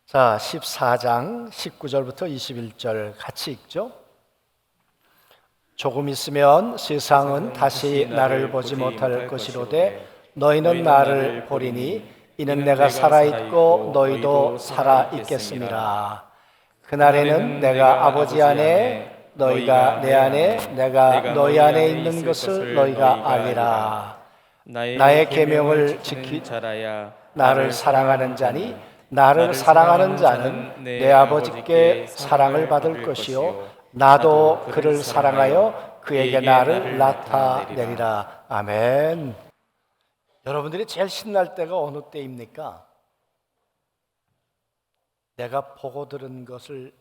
자, 14장 19절부터 21절 같이 읽죠. 조금 있으면 세상은 다시 나를 보지 못할 것이로되 너희는 나를 보리니 이는 내가 살아있고 너희도 살아있겠음이라. 그날에는 내가 아버지 안에 너희가 내 안에 내가 너희 안에 있는 것을 너희가 알리라. 나의 계명을 지키 나를 사랑하는 자니 나를 사랑하는 자는 내 아버지께 사랑을 받을 것이요 나도 그를 사랑하여 그에게 나를 나타내리라. 아멘. 여러분들이 제일 신날 때가 어느 때입니까? 내가 보고 들은 것을,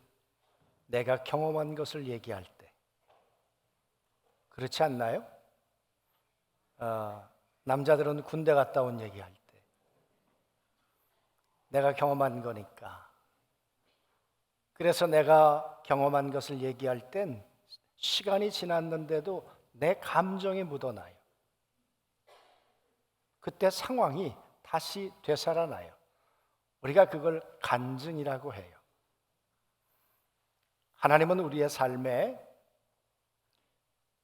내가 경험한 것을 얘기할 때. 그렇지 않나요? 남자들은 군대 갔다 온 얘기할 때 내가 경험한 거니까. 그래서 내가 경험한 것을 얘기할 땐 시간이 지났는데도 내 감정이 묻어나요. 그때 상황이 다시 되살아나요. 우리가 그걸 간증이라고 해요. 하나님은 우리의 삶에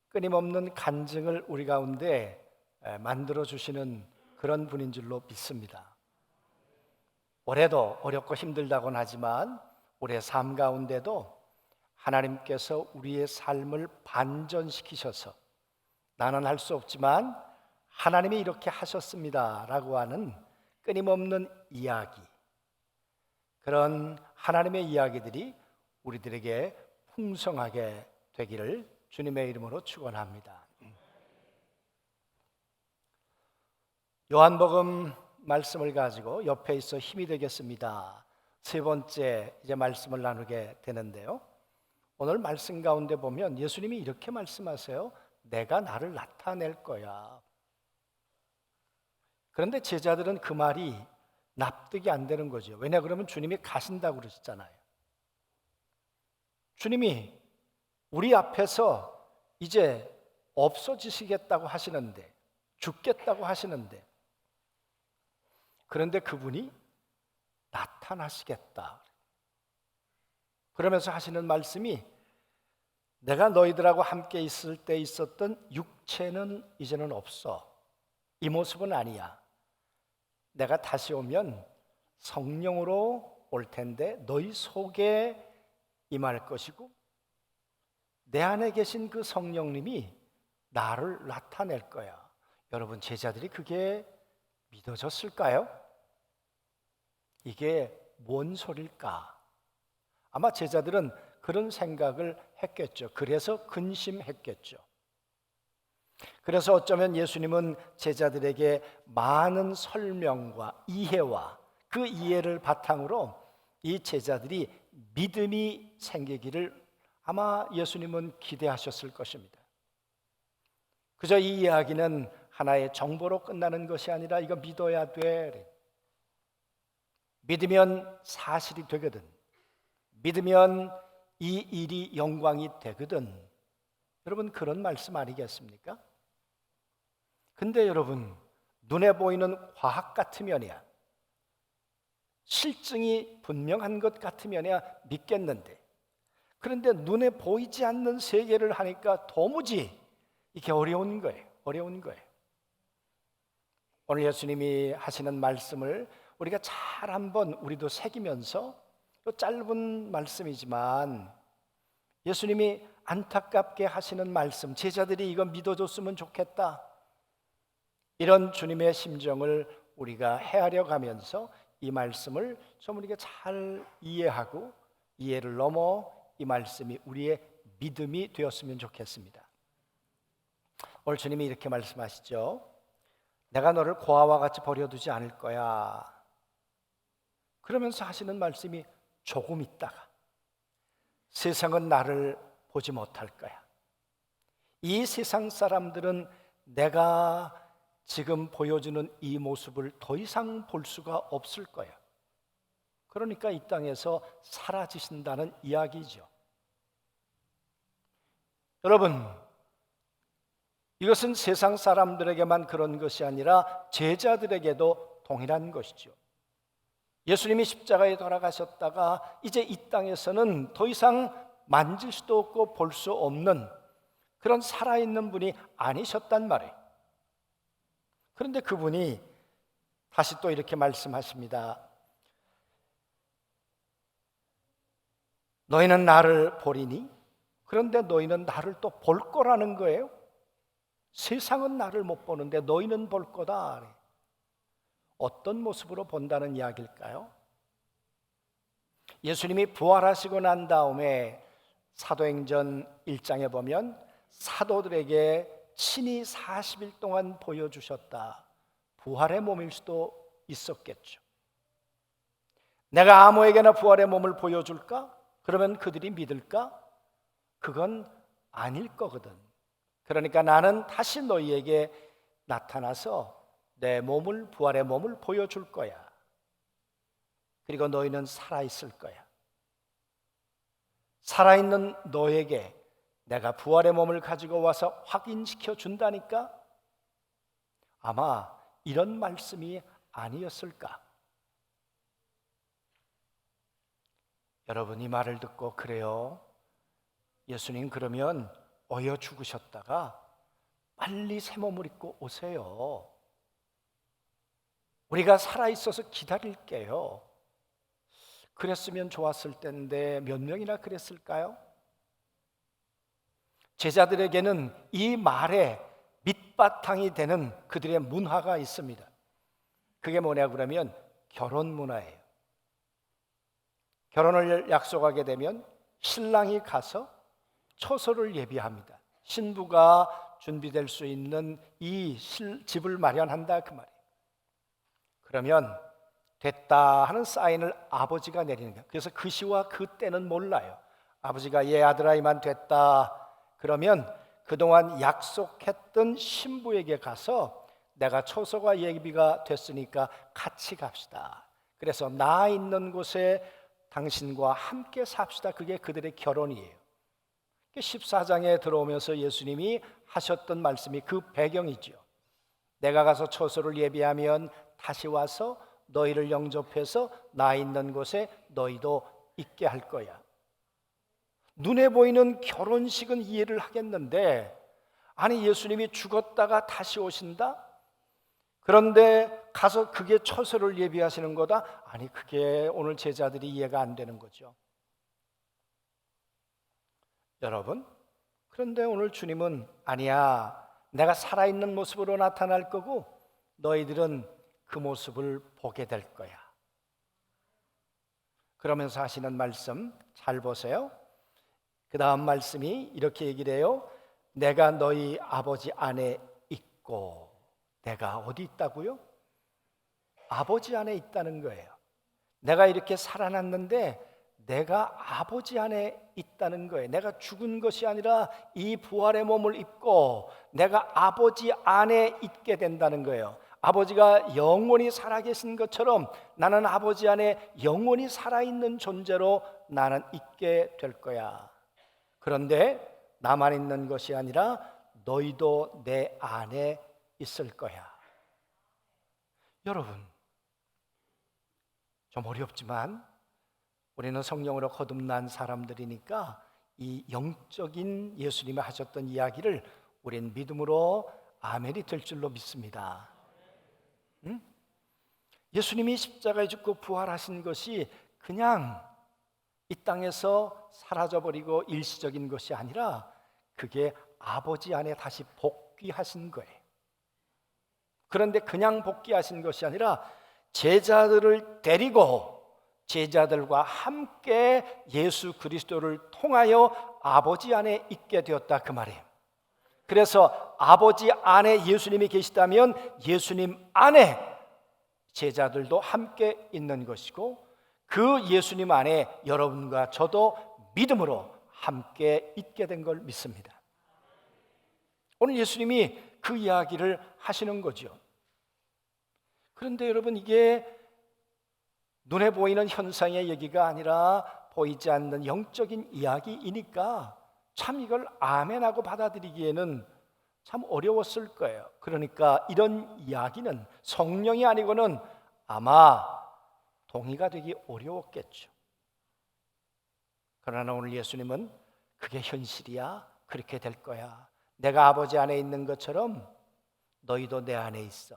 끊임없는 간증을 우리 가운데 만들어 주시는 그런 분인 줄로 믿습니다. 올해도 어렵고 힘들다고는 하지만 올해 삶 가운데도 하나님께서 우리의 삶을 반전시키셔서 나는 할 수 없지만 하나님이 이렇게 하셨습니다 라고 하는 끊임없는 이야기, 그런 하나님의 이야기들이 우리들에게 풍성하게 되기를 주님의 이름으로 축원합니다. 요한복음 말씀을 가지고 옆에 있어 힘이 되겠습니다. 세 번째 이제 말씀을 나누게 되는데요. 오늘 말씀 가운데 보면 예수님이 이렇게 말씀하세요. 내가 나를 나타낼 거야. 그런데 제자들은 그 말이 납득이 안 되는 거죠. 왜냐 그러면 주님이 가신다고 그러셨잖아요. 주님이 우리 앞에서 이제 없어지시겠다고 하시는데, 죽겠다고 하시는데, 그런데 그분이 나타나시겠다. 그러면서 하시는 말씀이 내가 너희들하고 함께 있을 때 있었던 육체는 이제는 없어. 이 모습은 아니야. 내가 다시 오면 성령으로 올 텐데 너희 속에 임할 것이고 내 안에 계신 그 성령님이 나를 나타낼 거야. 여러분, 제자들이 그게 믿어졌을까요? 이게 뭔 소릴까? 아마 제자들은 그런 생각을 했겠죠. 그래서 근심했겠죠. 그래서 어쩌면 예수님은 제자들에게 많은 설명과 이해와 그 이해를 바탕으로 이 제자들이 믿음이 생기기를 아마 예수님은 기대하셨을 것입니다. 그저 이 이야기는 하나의 정보로 끝나는 것이 아니라 이거 믿어야 돼. 믿으면 사실이 되거든. 믿으면 이 일이 영광이 되거든. 여러분, 그런 말씀 아니겠습니까? 근데 여러분, 눈에 보이는 과학 같으면야, 실증이 분명한 것 같으면야 믿겠는데, 그런데 눈에 보이지 않는 세계를 하니까 도무지 이게 어려운 거예요. 어려운 거예요. 오늘 예수님이 하시는 말씀을 우리가 잘 한번 우리도 새기면서, 또 짧은 말씀이지만 예수님이 안타깝게 하시는 말씀, 제자들이 이거 믿어줬으면 좋겠다, 이런 주님의 심정을 우리가 헤아려 가면서 이 말씀을 좀 우리가 잘 이해하고 이해를 넘어 이 말씀이 우리의 믿음이 되었으면 좋겠습니다. 오늘 주님이 이렇게 말씀하시죠. 내가 너를 고아와 같이 버려두지 않을 거야. 그러면서 하시는 말씀이 조금 있다가 세상은 나를 보지 못할 거야. 이 세상 사람들은 내가 지금 보여주는 이 모습을 더 이상 볼 수가 없을 거야. 그러니까 이 땅에서 사라지신다는 이야기죠. 여러분, 이것은 세상 사람들에게만 그런 것이 아니라 제자들에게도 동일한 것이죠. 예수님이 십자가에 돌아가셨다가 이제 이 땅에서는 더 이상 만질 수도 없고 볼 수 없는 그런 살아있는 분이 아니셨단 말이에요. 그런데 그분이 다시 또 이렇게 말씀하십니다. 너희는 나를 보리니? 그런데 너희는 나를 또 볼 거라는 거예요. 세상은 나를 못 보는데 너희는 볼 거다. 어떤 모습으로 본다는 이야기일까요? 예수님이 부활하시고 난 다음에 사도행전 1장에 보면 사도들에게 친히 40일 동안 보여주셨다. 부활의 몸일 수도 있었겠죠. 내가 아무에게나 부활의 몸을 보여줄까? 그러면 그들이 믿을까? 그건 아닐 거거든. 그러니까 나는 다시 너희에게 나타나서 내 몸을, 부활의 몸을 보여줄 거야. 그리고 너희는 살아있을 거야. 살아있는 너에게 내가 부활의 몸을 가지고 와서 확인시켜 준다니까? 아마 이런 말씀이 아니었을까? 여러분, 이 말을 듣고 그래요, 예수님 그러면 어여 죽으셨다가 빨리 새 몸을 입고 오세요. 우리가 살아있어서 기다릴게요. 그랬으면 좋았을 텐데 몇 명이나 그랬을까요? 제자들에게는 이 말에 밑바탕이 되는 그들의 문화가 있습니다. 그게 뭐냐 그러면 결혼 문화예요. 결혼을 약속하게 되면 신랑이 가서 처소를 예비합니다. 신부가 준비될 수 있는 이 집을 마련한다 그 말이에요. 그러면 됐다 하는 사인을 아버지가 내리는 거예요. 그래서 그 시와 그 때는 몰라요. 아버지가 예 아들아 이만 됐다 그러면 그동안 약속했던 신부에게 가서 내가 처소가 예비가 됐으니까 같이 갑시다. 그래서 나 있는 곳에 당신과 함께 삽시다. 그게 그들의 결혼이에요. 14장에 들어오면서 예수님이 하셨던 말씀이 그 배경이죠. 내가 가서 처소를 예비하면 다시 와서 너희를 영접해서 나 있는 곳에 너희도 있게 할 거야. 눈에 보이는 결혼식은 이해를 하겠는데, 아니 예수님이 죽었다가 다시 오신다? 그런데 가서 그게 처소를 예비하시는 거다? 아니 그게 오늘 제자들이 이해가 안 되는 거죠. 여러분, 그런데 오늘 주님은 아니야, 내가 살아있는 모습으로 나타날 거고 너희들은 그 모습을 보게 될 거야. 그러면서 하시는 말씀 잘 보세요. 그 다음 말씀이 이렇게 얘기를 해요. 내가 너희 아버지 안에 있고. 내가 어디 있다고요? 아버지 안에 있다는 거예요. 내가 이렇게 살아났는데 내가 아버지 안에 있다는 거예요. 내가 죽은 것이 아니라 이 부활의 몸을 입고 내가 아버지 안에 있게 된다는 거예요. 아버지가 영원히 살아계신 것처럼 나는 아버지 안에 영원히 살아있는 존재로 나는 있게 될 거야. 그런데 나만 있는 것이 아니라 너희도 내 안에 있을 거야. 여러분, 좀 어렵지만 우리는 성령으로 거듭난 사람들이니까 이 영적인 예수님이 하셨던 이야기를 우린 믿음으로 아멘이 될 줄로 믿습니다. 응? 예수님이 십자가에 죽고 부활하신 것이 그냥 이 땅에서 사라져버리고 일시적인 것이 아니라 그게 아버지 안에 다시 복귀하신 거예요. 그런데 그냥 복귀하신 것이 아니라 제자들을 데리고 제자들과 함께 예수 그리스도를 통하여 아버지 안에 있게 되었다 그 말이에요. 그래서 아버지 안에 예수님이 계시다면 예수님 안에 제자들도 함께 있는 것이고 그 예수님 안에 여러분과 저도 믿음으로 함께 있게 된 걸 믿습니다. 오늘 예수님이 그 이야기를 하시는 거죠. 그런데 여러분, 이게 눈에 보이는 현상의 얘기가 아니라 보이지 않는 영적인 이야기이니까 참 이걸 아멘하고 받아들이기에는 참 어려웠을 거예요. 그러니까 이런 이야기는 성령이 아니고는 아마 동의가 되기 어려웠겠죠. 그러나 오늘 예수님은 그게 현실이야. 그렇게 될 거야. 내가 아버지 안에 있는 것처럼 너희도 내 안에 있어.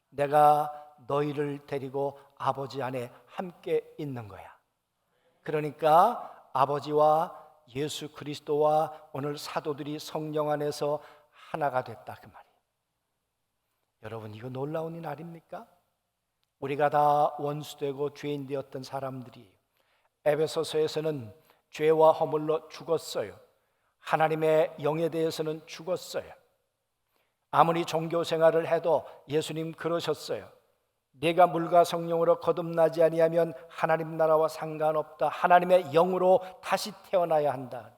내가 너희를 데리고 아버지 안에 함께 있는 거야. 그러니까 아버지와 예수 그리스도와 오늘 사도들이 성령 안에서 하나가 됐다 그 말이에요. 여러분, 이거 놀라운 일 아닙니까? 우리가 다 원수되고 죄인 되었던 사람들이 에베소서에서는 죄와 허물로 죽었어요. 하나님의 영에 대해서는 죽었어요. 아무리 종교 생활을 해도 예수님 그러셨어요. 내가 물과 성령으로 거듭나지 아니하면 하나님 나라와 상관없다. 하나님의 영으로 다시 태어나야 한다.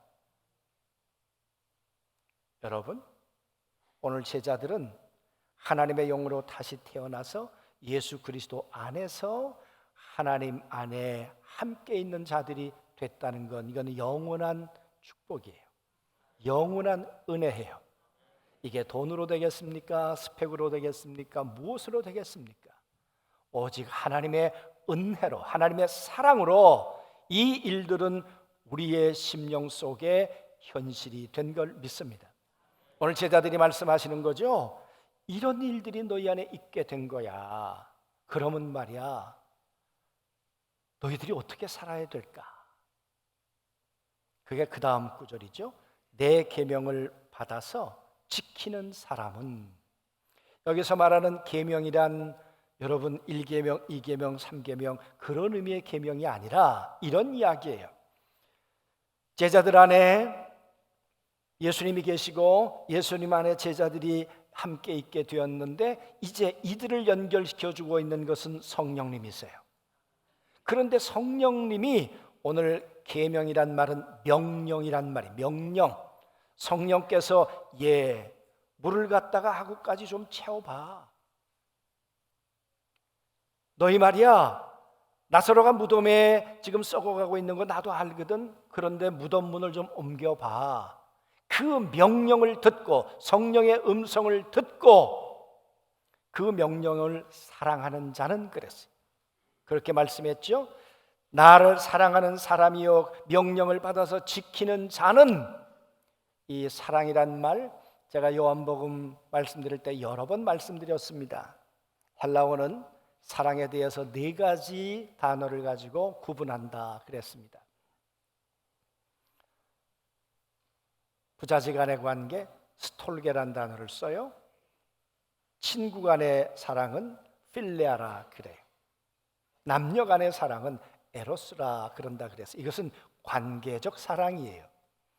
여러분, 오늘 제자들은 하나님의 영으로 다시 태어나서 예수 그리스도 안에서 하나님 안에 함께 있는 자들이 됐다는 건 이건 영원한 축복이에요. 영원한 은혜예요. 이게 돈으로 되겠습니까? 스펙으로 되겠습니까? 무엇으로 되겠습니까? 오직 하나님의 은혜로, 하나님의 사랑으로 이 일들은 우리의 심령 속에 현실이 된 걸 믿습니다. 오늘 제자들이 말씀하시는 거죠. 이런 일들이 너희 안에 있게 된 거야. 그러면 말이야, 너희들이 어떻게 살아야 될까? 그게 그 다음 구절이죠. 내 계명을 받아서 지키는 사람은, 여기서 말하는 계명이란 여러분 1계명, 2계명, 3계명 그런 의미의 계명이 아니라 이런 이야기예요. 제자들 안에 예수님이 계시고 예수님 안에 제자들이 함께 있게 되었는데 이제 이들을 연결시켜 주고 있는 것은 성령님이세요. 그런데 성령님이 오늘 계명이란 말은 명령이란 말이에요. 명령. 성령께서 물을 갖다가 하고까지 좀 채워봐. 너희 말이야, 나사로가 무덤에 지금 썩어가고 있는 거 나도 알거든. 그런데 무덤 문을 좀 옮겨봐. 그 명령을 듣고 성령의 음성을 듣고 그 명령을 사랑하는 자는 그랬어요. 그렇게 말씀했죠. 나를 사랑하는 사람이요 명령을 받아서 지키는 자는, 이 사랑이란 말 제가 요한복음 말씀드릴 때 여러 번 말씀드렸습니다. 헬라어는 사랑에 대해서 4가지 단어를 가지고 구분한다 그랬습니다. 부자지 간의 관계, 스톨게란 단어를 써요. 친구 간의 사랑은 필레아라 그래요. 남녀 간의 사랑은 에로스라 그런다 그랬어요. 이것은 관계적 사랑이에요.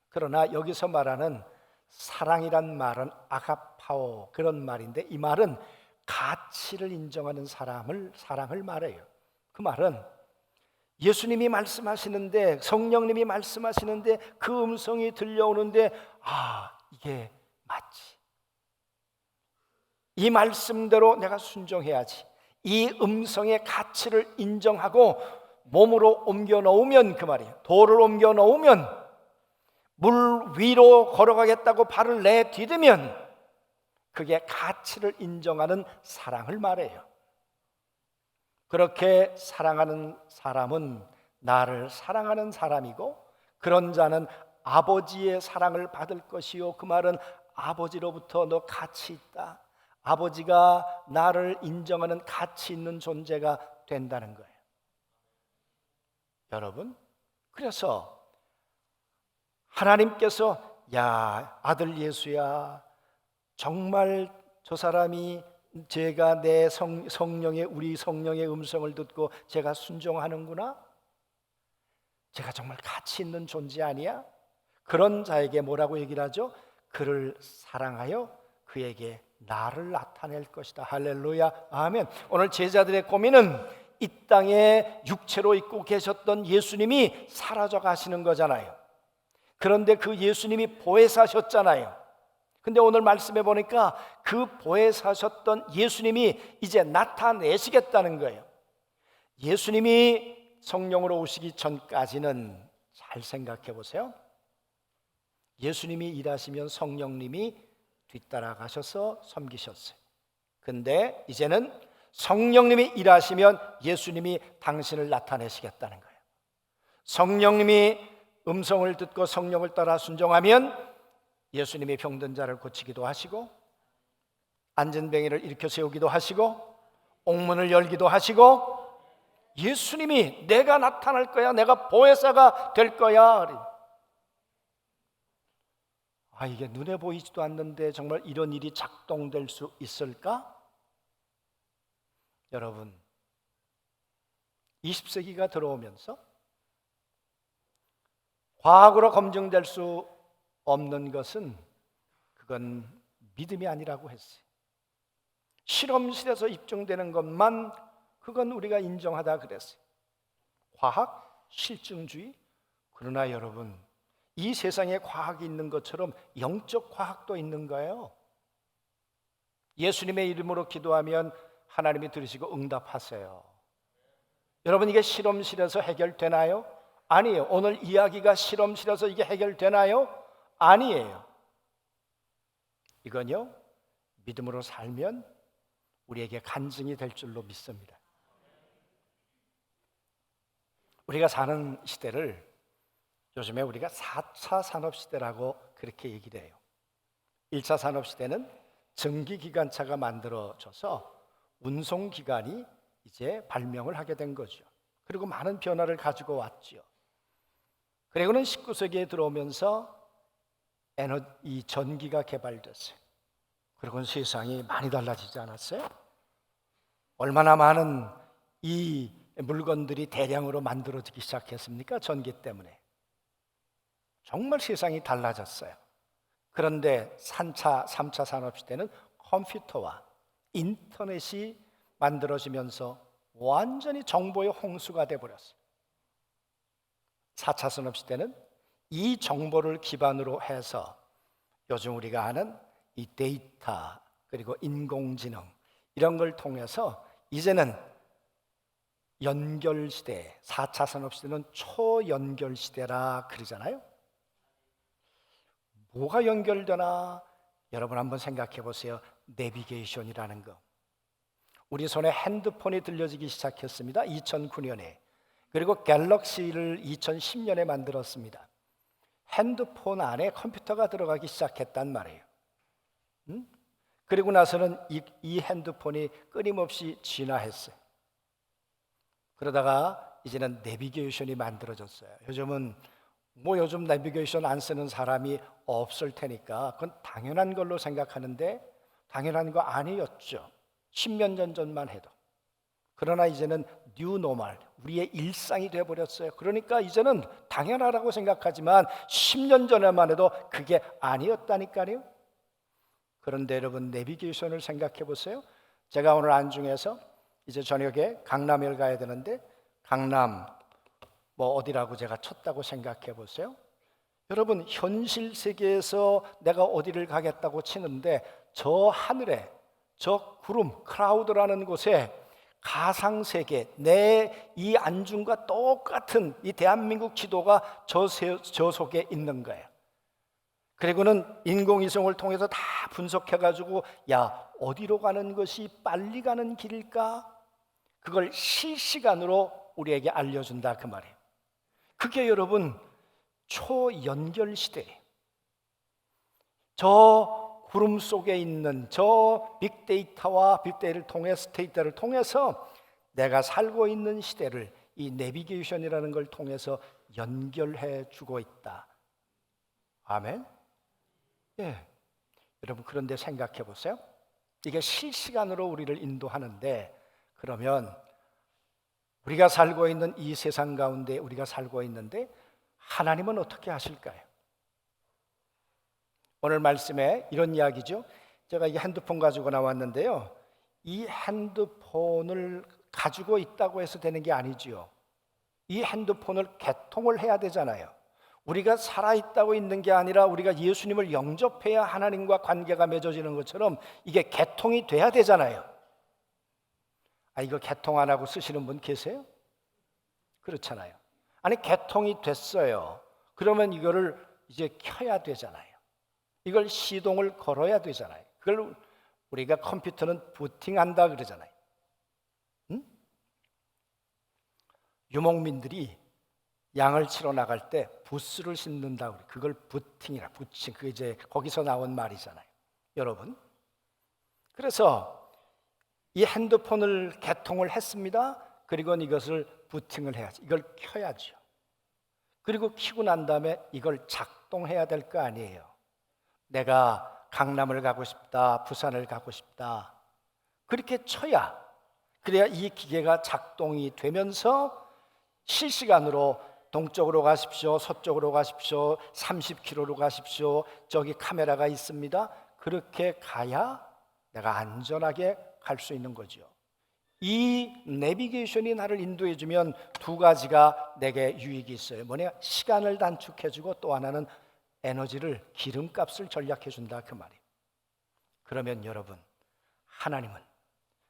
그러나 여기서 말하는 사랑이란 말은 아가파오 그런 말인데 이 말은 가치를 인정하는 사랑을 말해요. 그 말은 예수님이 말씀하시는데, 성령님이 말씀하시는데 그 음성이 들려오는데 이게 맞지. 이 말씀대로 내가 순종해야지. 이 음성의 가치를 인정하고 몸으로 옮겨 놓으면, 그 말이에요. 돌을 옮겨 놓으면, 물 위로 걸어가겠다고 발을 내디디면 그게 가치를 인정하는 사랑을 말해요. 그렇게 사랑하는 사람은 나를 사랑하는 사람이고 그런 자는 아버지의 사랑을 받을 것이요. 그 말은 아버지로부터 너 가치 있다. 아버지가 나를 인정하는 가치 있는 존재가 된다는 거예요. 여러분, 그래서 하나님께서 아들 예수야, 정말 저 사람이 제가 내 우리 성령의 음성을 듣고 제가 순종하는구나. 제가 정말 가치 있는 존재 아니야? 그런 자에게 뭐라고 얘기를 하죠? 그를 사랑하여 그에게 나를 나타낼 것이다. 할렐루야, 아멘. 오늘 제자들의 고민은 이 땅에 육체로 있고 계셨던 예수님이 사라져 가시는 거잖아요. 그런데 그 예수님이 보혜사셨잖아요. 근데 오늘 말씀해 보니까 그 보혜사셨던 예수님이 이제 나타내시겠다는 거예요. 예수님이 성령으로 오시기 전까지는 잘 생각해 보세요. 예수님이 일하시면 성령님이 뒤따라 가셔서 섬기셨어요. 근데 이제는 성령님이 일하시면 예수님이 당신을 나타내시겠다는 거예요. 성령님이 음성을 듣고 성령을 따라 순종하면 예수님이 병든 자를 고치기도 하시고, 앉은 뱅이를 일으켜 세우기도 하시고, 옥문을 열기도 하시고, 예수님이 내가 나타날 거야, 내가 보혜사가 될 거야. 이게 눈에 보이지도 않는데 정말 이런 일이 작동될 수 있을까? 여러분, 20세기가 들어오면서 과학으로 검증될 수 없는 것은 그건 믿음이 아니라고 했어요. 실험실에서 입증되는 것만 그건 우리가 인정하다 그랬어요. 과학, 실증주의. 그러나 여러분, 이 세상에 과학이 있는 것처럼 영적 과학도 있는 거예요. 예수님의 이름으로 기도하면 하나님이 들으시고 응답하세요. 여러분, 이게 실험실에서 해결되나요? 아니에요. 오늘 이야기가 실험실에서 이게 해결되나요? 아니에요. 이건요, 믿음으로 살면 우리에게 간증이 될 줄로 믿습니다. 우리가 사는 시대를 요즘에 우리가 4차 산업시대라고 그렇게 얘기를 해요. 1차 산업시대는 전기기관차가 만들어져서 운송기관이 이제 발명을 하게 된 거죠. 그리고 많은 변화를 가지고 왔죠. 그리고는 19세기에 들어오면서 이 전기가 개발됐어요. 그리고는 세상이 많이 달라지지 않았어요? 얼마나 많은 이 물건들이 대량으로 만들어지기 시작했습니까? 전기 때문에. 정말 세상이 달라졌어요. 그런데 3차 산업시대는 컴퓨터와 인터넷이 만들어지면서 완전히 정보의 홍수가 돼버렸어요. 4차 산업시대는 이 정보를 기반으로 해서 요즘 우리가 아는 이 데이터 그리고 인공지능 이런 걸 통해서 이제는 연결시대, 4차 산업시대는 초연결시대라 그러잖아요. 뭐가 연결되나? 여러분 한번 생각해 보세요. 내비게이션이라는 거. 우리 손에 핸드폰이 들려지기 시작했습니다. 2009년에. 그리고 갤럭시를 2010년에 만들었습니다. 핸드폰 안에 컴퓨터가 들어가기 시작했단 말이에요. 그리고 나서는 이 핸드폰이 끊임없이 진화했어요. 그러다가 이제는 내비게이션이 만들어졌어요. 요즘 내비게이션 안 쓰는 사람이 없을 테니까 그건 당연한 걸로 생각하는데 당연한 거 아니었죠. 10년 전만 해도. 그러나 이제는 뉴노멀, 우리의 일상이 되어버렸어요. 그러니까 이제는 당연하다고 생각하지만 10년 전에만 해도 그게 아니었다니까요. 그런데 여러분, 내비게이션을 생각해 보세요. 제가 오늘 안중에서 이제 저녁에 강남을 가야 되는데 강남 어디라고 제가 쳤다고 생각해 보세요. 여러분, 현실 세계에서 내가 어디를 가겠다고 치는데 저 하늘에 저 구름, 클라우드라는 곳에 가상세계, 내 이 안중과 똑같은 이 대한민국 지도가 저 속에 있는 거예요. 그리고는 인공위성을 통해서 다 분석해가지고 어디로 가는 것이 빨리 가는 길일까? 그걸 실시간으로 우리에게 알려준다 그 말이에요. 그게 여러분 초연결 시대예요. 저 구름 속에 있는 저 빅데이터와 빅데이터를 통해서 내가 살고 있는 시대를 이 내비게이션이라는 걸 통해서 연결해 주고 있다. 아멘. 예. 여러분, 그런데 생각해 보세요. 이게 실시간으로 우리를 인도하는데 그러면 우리가 살고 있는 이 세상 가운데 우리가 살고 있는데 하나님은 어떻게 하실까요? 오늘 말씀에 이런 이야기죠. 제가 이 핸드폰 가지고 나왔는데요. 이 핸드폰을 가지고 있다고 해서 되는 게 아니지요. 이 핸드폰을 개통을 해야 되잖아요. 우리가 살아있다고 있는 게 아니라 우리가 예수님을 영접해야 하나님과 관계가 맺어지는 것처럼 이게 개통이 돼야 되잖아요. 이거 개통 안 하고 쓰시는 분 계세요? 그렇잖아요. 아니, 개통이 됐어요. 그러면 이거를 이제 켜야 되잖아요. 이걸 시동을 걸어야 되잖아요. 그걸 우리가 컴퓨터는 부팅한다 그러잖아요. 유목민들이 양을 치러 나갈 때 부스를 신는다고 그래. 그걸 부팅이라, 부팅. 그게 이제 거기서 나온 말이잖아요. 여러분, 그래서 이 핸드폰을 개통을 했습니다. 그리고 이것을 부팅을 해야지. 이걸 켜야죠. 그리고 켜고 난 다음에 이걸 작동해야 될 거 아니에요. 내가 강남을 가고 싶다, 부산을 가고 싶다, 그렇게 쳐야, 그래야 이 기계가 작동이 되면서 실시간으로 동쪽으로 가십시오, 서쪽으로 가십시오, 30km로 가십시오, 저기 카메라가 있습니다. 그렇게 가야 내가 안전하게 갈 수 있는 거죠. 이 내비게이션이 나를 인도해 주면 두 가지가 내게 유익이 있어요. 뭐냐? 시간을 단축해 주고, 또 하나는 에너지를, 기름값을 절약해 준다, 그 말이에요. 그러면 여러분,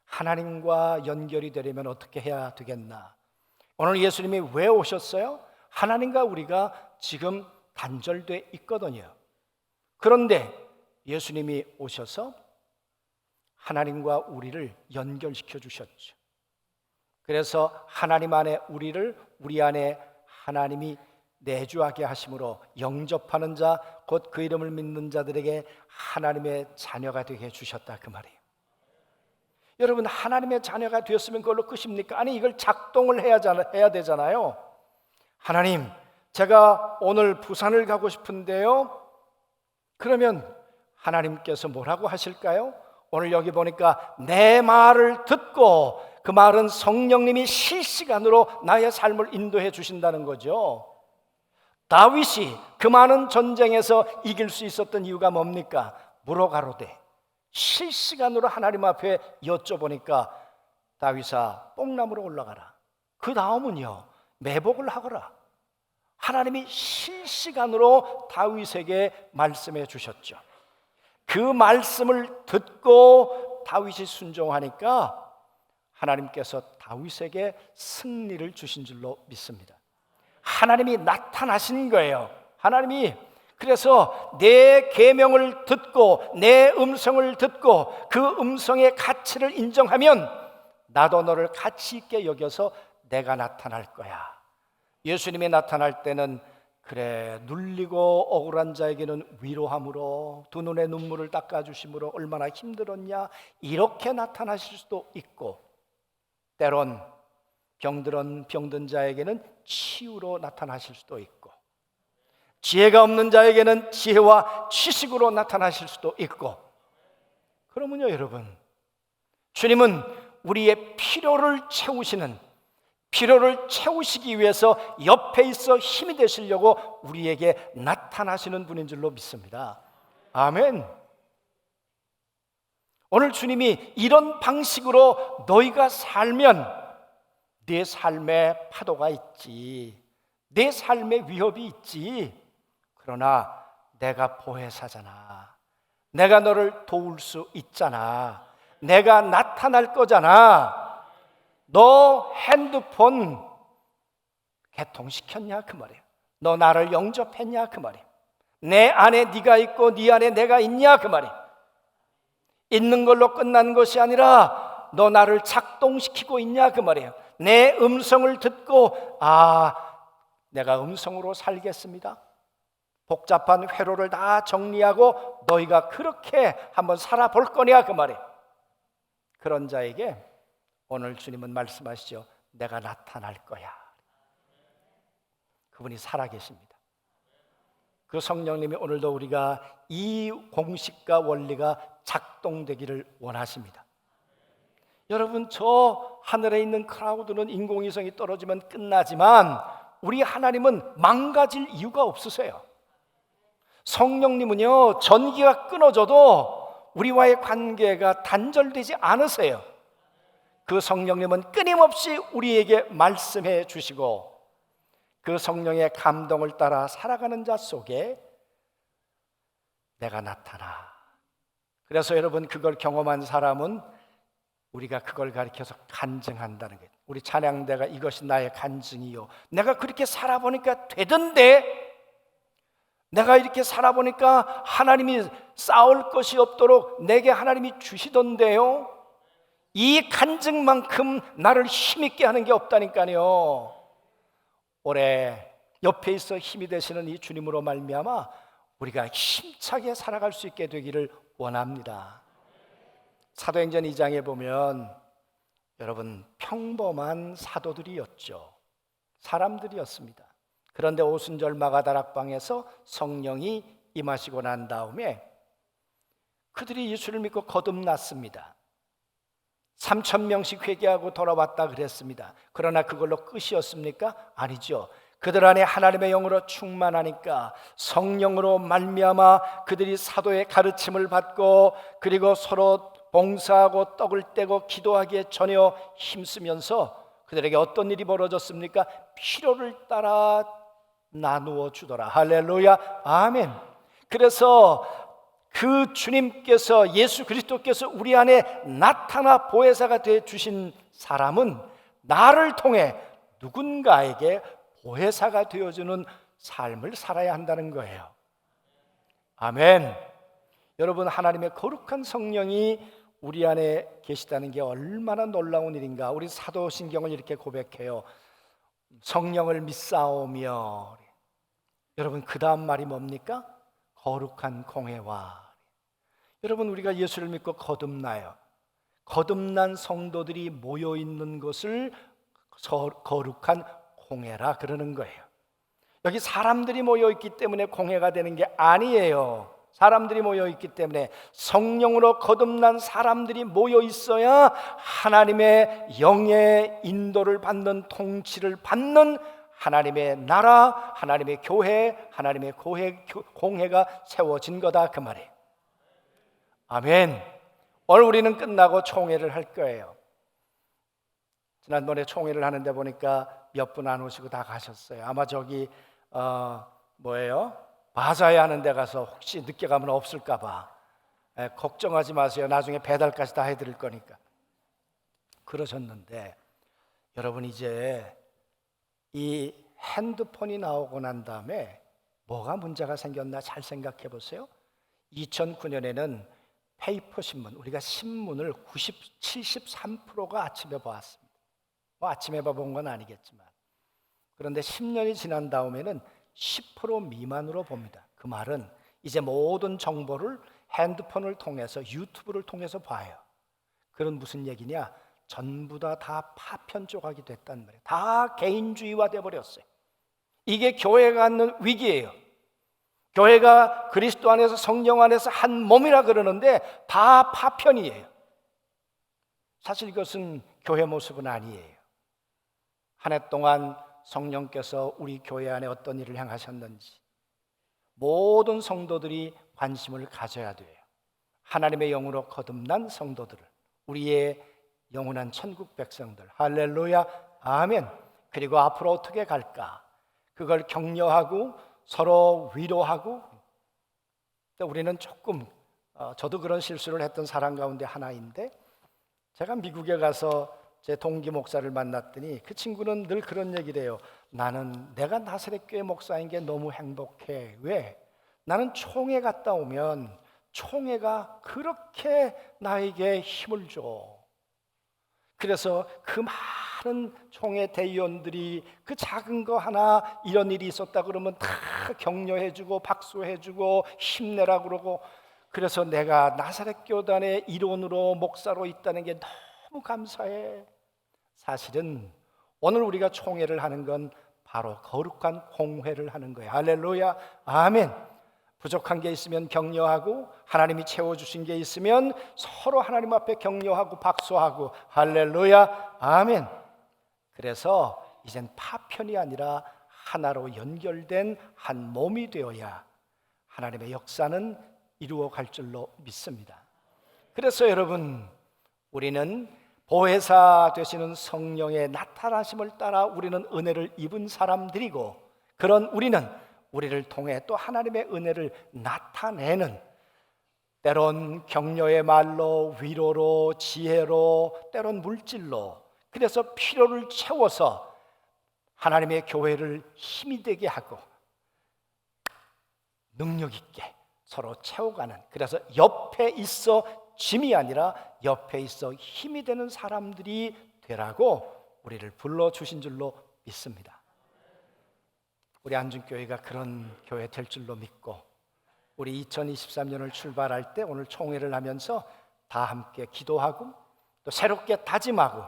하나님과 연결이 되려면 어떻게 해야 되겠나? 오늘 예수님이 왜 오셨어요? 하나님과 우리가 지금 단절돼 있거든요. 그런데 예수님이 오셔서 하나님과 우리를 연결시켜 주셨죠. 그래서 하나님 안에 우리를, 우리 안에 하나님이 내주하게 하심으로 영접하는 자, 곧 그 이름을 믿는 자들에게 하나님의 자녀가 되게 해주셨다, 그 말이에요. 여러분, 하나님의 자녀가 되었으면 그걸로 끝입니까? 아니, 이걸 작동을 해야 되잖아요. 하나님, 제가 오늘 부산을 가고 싶은데요. 그러면 하나님께서 뭐라고 하실까요? 오늘 여기 보니까 내 말을 듣고, 그 말은 성령님이 실시간으로 나의 삶을 인도해 주신다는 거죠. 다윗이 그 많은 전쟁에서 이길 수 있었던 이유가 뭡니까? 물어가로되 실시간으로 하나님 앞에 여쭤보니까, 다윗아 뽕나무로 올라가라, 그 다음은요 매복을 하거라. 하나님이 실시간으로 다윗에게 말씀해 주셨죠. 그 말씀을 듣고 다윗이 순종하니까 하나님께서 다윗에게 승리를 주신 줄로 믿습니다. 하나님이 나타나신 거예요. 하나님이, 그래서 내 계명을 듣고 내 음성을 듣고 그 음성의 가치를 인정하면 나도 너를 가치 있게 여겨서 내가 나타날 거야. 예수님이 나타날 때는 그래, 눌리고 억울한 자에게는 위로함으로, 두 눈의 눈물을 닦아주심으로 얼마나 힘들었냐, 이렇게 나타나실 수도 있고, 때론 병든 자에게는 치유로 나타나실 수도 있고, 지혜가 없는 자에게는 지혜와 지식으로 나타나실 수도 있고. 그러면요 여러분, 주님은 우리의 필요를 채우시기 위해서 옆에 있어 힘이 되시려고 우리에게 나타나시는 분인 줄로 믿습니다. 아멘. 오늘 주님이 이런 방식으로 너희가 살면 내 삶에 파도가 있지, 내 삶에 위협이 있지, 그러나 내가 보혜사잖아, 내가 너를 도울 수 있잖아, 내가 나타날 거잖아, 너 핸드폰 개통시켰냐 그 말이에요. 너 나를 영접했냐 그 말이에요. 내 안에 네가 있고 네 안에 내가 있냐 그 말이에요. 있는 걸로 끝난 것이 아니라 너 나를 작동시키고 있냐 그 말이에요. 내 음성을 듣고, 내가 음성으로 살겠습니다, 복잡한 회로를 다 정리하고 너희가 그렇게 한번 살아볼 거냐 그 말이에요. 그런 자에게 오늘 주님은 말씀하시죠. 내가 나타날 거야. 그분이 살아계십니다. 그 성령님이 오늘도 우리가 이 공식과 원리가 작동되기를 원하십니다. 여러분, 저 하늘에 있는 크라우드는 인공위성이 떨어지면 끝나지만 우리 하나님은 망가질 이유가 없으세요. 성령님은요, 전기가 끊어져도 우리와의 관계가 단절되지 않으세요. 그 성령님은 끊임없이 우리에게 말씀해 주시고, 그 성령의 감동을 따라 살아가는 자 속에 내가 나타나. 그래서 여러분, 그걸 경험한 사람은 우리가 그걸 가리켜서 간증한다는 거예요. 우리 찬양대가 이것이 나의 간증이요, 내가 그렇게 살아보니까 되던데, 내가 이렇게 살아보니까 하나님이 싸울 것이 없도록 내게 하나님이 주시던데요, 이 간증만큼 나를 힘있게 하는 게 없다니까요. 올해 옆에 있어 힘이 되시는 이 주님으로 말미암아 우리가 힘차게 살아갈 수 있게 되기를 원합니다. 사도행전 2장에 보면 여러분 평범한 사도들이었죠. 사람들이었습니다. 그런데 오순절 마가다락방에서 성령이 임하시고 난 다음에 그들이 예수를 믿고 거듭났습니다. 3,000명씩 회개하고 돌아왔다 그랬습니다. 그러나 그걸로 끝이었습니까? 아니죠. 그들 안에 하나님의 영으로 충만하니까 성령으로 말미암아 그들이 사도의 가르침을 받고 그리고 서로 봉사하고 떡을 떼고 기도하기에 전혀 힘쓰면서 그들에게 어떤 일이 벌어졌습니까? 필요를 따라 나누어 주더라. 할렐루야, 아멘. 그래서 그 주님께서, 예수 그리스도께서 우리 안에 나타나 보혜사가 되어 주신 사람은 나를 통해 누군가에게 보혜사가 되어주는 삶을 살아야 한다는 거예요. 아멘. 여러분, 하나님의 거룩한 성령이 우리 안에 계시다는 게 얼마나 놀라운 일인가. 우리 사도신경을 이렇게 고백해요. 성령을 믿사오며. 여러분, 그 다음 말이 뭡니까? 거룩한 공회와. 여러분, 우리가 예수를 믿고 거듭나요. 거듭난 성도들이 모여 있는 것을 거룩한 공회라 그러는 거예요. 여기 사람들이 모여 있기 때문에 공회가 되는 게 아니에요. 사람들이 모여 있기 때문에 성령으로 거듭난 사람들이 모여 있어야 하나님의 영의 인도를 받는, 통치를 받는 하나님의 나라, 하나님의 교회, 하나님의 공회가 세워진 거다 그 말이에요. 아멘. 오늘 우리는 끝나고 총회를 할 거예요. 지난번에 총회를 하는데 보니까 몇 분 안 오시고 다 가셨어요. 아마 저기 바자회 하는 데 가서 혹시 늦게 가면 없을까 봐 걱정하지 마세요. 나중에 배달까지 다 해드릴 거니까. 그러셨는데 여러분, 이제 이 핸드폰이 나오고 난 다음에 뭐가 문제가 생겼나 잘 생각해 보세요. 2009년에는 페이퍼 신문, 우리가 신문을 73%가 아침에 보았습니다. 아침에 봐본 건 아니겠지만, 그런데 10년이 지난 다음에는 10% 미만으로 봅니다. 그 말은 이제 모든 정보를 핸드폰을 통해서, 유튜브를 통해서 봐요. 그건 무슨 얘기냐? 전부 다 파편 조각이 됐단 말이에요. 다 개인주의화 돼버렸어요. 이게 교회가 갖는 위기예요. 교회가 그리스도 안에서, 성령 안에서 한 몸이라 그러는데 다 파편이에요. 사실 이것은 교회 모습은 아니에요. 한 해 동안 성령께서 우리 교회 안에 어떤 일을 행하셨는지 모든 성도들이 관심을 가져야 돼요. 하나님의 영으로 거듭난 성도들을, 우리의 영원한 천국 백성들, 할렐루야, 아멘. 그리고 앞으로 어떻게 갈까? 그걸 격려하고 서로 위로하고. 우리는 조금 저도 그런 실수를 했던 사람 가운데 하나인데, 제가 미국에 가서 제 동기 목사를 만났더니 그 친구는 늘 그런 얘기를 해요. 나는 내가 나사렛 교회 목사인 게 너무 행복해. 왜? 나는 총회 갔다 오면 총회가 그렇게 나에게 힘을 줘. 그래서 그 많은 총회 대의원들이 그 작은 거 하나 이런 일이 있었다 그러면 다 격려해주고 박수해주고 힘내라 그러고, 그래서 내가 나사렛 교단의 일원으로 목사로 있다는 게 너무 감사해. 사실은 오늘 우리가 총회를 하는 건 바로 거룩한 공회를 하는 거예요. 할렐루야, 아멘. 부족한 게 있으면 격려하고, 하나님이 채워주신 게 있으면 서로 하나님 앞에 격려하고 박수하고, 할렐루야, 아멘. 그래서 이젠 파편이 아니라 하나로 연결된 한 몸이 되어야 하나님의 역사는 이루어갈 줄로 믿습니다. 그래서 여러분, 우리는 보혜사 되시는 성령의 나타나심을 따라 우리는 은혜를 입은 사람들이고, 그런 우리를 통해 또 하나님의 은혜를 나타내는, 때론 격려의 말로, 위로로, 지혜로, 때론 물질로, 그래서 필요를 채워서 하나님의 교회를 힘이 되게 하고 능력 있게 서로 채워가는, 그래서 옆에 있어 짐이 아니라 옆에 있어 힘이 되는 사람들이 되라고 우리를 불러주신 줄로 믿습니다. 우리 안중교회가 그런 교회 될 줄로 믿고 우리 2023년을 출발할 때 오늘 총회를 하면서 다 함께 기도하고 또 새롭게 다짐하고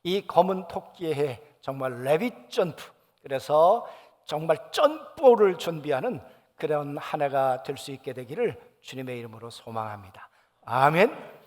이 검은 토끼의 해 정말 레빗 점프, 그래서 정말 점프를 준비하는 그런 한 해가 될 수 있게 되기를 주님의 이름으로 소망합니다. 아멘.